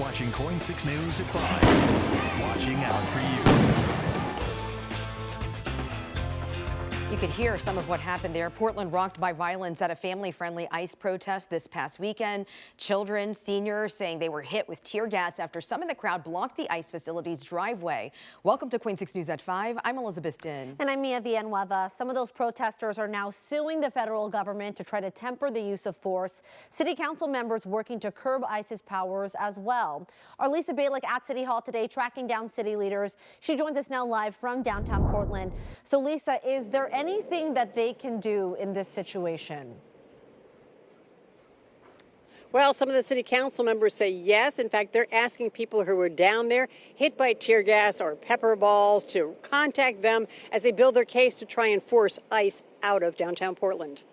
watching Coin 6 News at 5. Watching out for you. You could hear some of what happened there. Portland rocked by violence at a family-friendly ICE protest this past weekend. Children, seniors saying they were hit with tear gas after some in the crowd blocked the ICE facility's driveway. Welcome to Coin 6 News at 5. I'm Elizabeth Din. And I'm Mia Villanueva. Some of those protesters are now suing the federal government to try to temper the use of force. City council members working to curb ICE's powers as well. Our Lisa Balick at City Hall today tracking down city leaders. She joins us now live from downtown Portland. So Lisa, is there anything that they can do in this situation? Well, some of the city council members say yes. In fact, they're asking people who were down there hit by tear gas or pepper balls to contact them as they build their case to try and force ICE out of downtown Portland.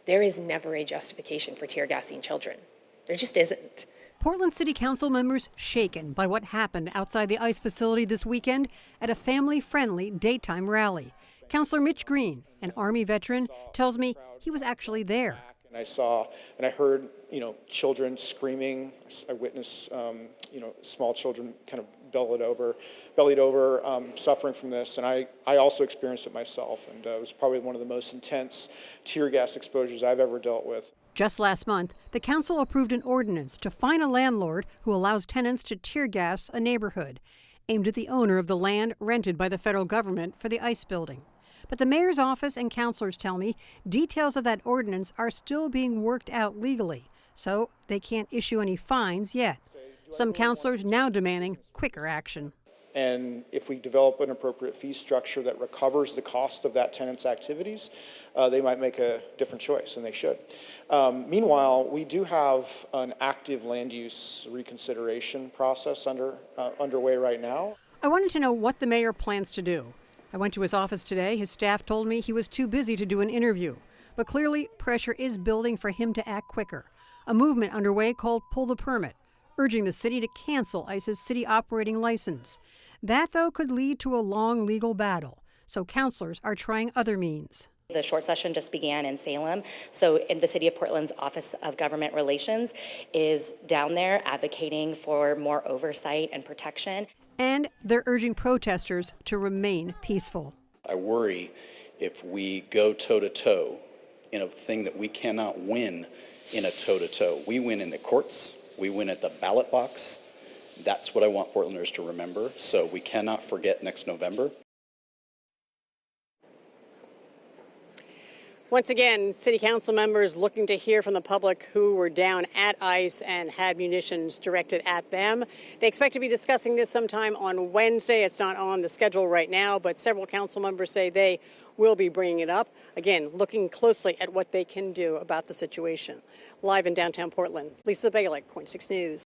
There is never a justification for tear gassing children. There just isn't. Portland City Council members shaken by what happened outside the ICE facility this weekend at a family-friendly daytime rally. Councilor Mitch Green, an Army veteran, tells me he was actually there. And I saw and I heard, children screaming. I witnessed, small children kind of bellied over, suffering from this. And I also experienced it myself. And it was probably one of the most intense tear gas exposures I've ever dealt with. Just last month, the council approved an ordinance to fine a landlord who allows tenants to tear gas a neighborhood, aimed at the owner of the land rented by the federal government for the ICE building. But the mayor's office and councilors tell me details of that ordinance are still being worked out legally, so they can't issue any fines yet. Some councilors now demanding quicker action. And if we develop an appropriate fee structure that recovers the cost of that tenant's activities, they might make a different choice, and they should. Meanwhile, we do have an active land use reconsideration process underway right now. I wanted to know what the mayor plans to do. I went to his office today. His staff told me he was too busy to do an interview. But clearly, pressure is building for him to act quicker. A movement underway called Pull the Permit, urging the city to cancel ICE's city operating license. That, though, could lead to a long legal battle, so councilors are trying other means. The short session just began in Salem, so in the City of Portland's Office of Government Relations is down there advocating for more oversight and protection. And they're urging protesters to remain peaceful. I worry if we go toe-to-toe in a thing that we cannot win in a toe-to-toe. We win in the courts. We win at the ballot box. That's what I want Portlanders to remember, so we cannot forget next November. Once again, city council members looking to hear from the public who were down at ICE and had munitions directed at them. They expect to be discussing this sometime on Wednesday. It's not on the schedule right now, but several council members say they will be bringing it up. Again, looking closely at what they can do about the situation. Live in downtown Portland, Lisa Balick, Coin 6 News.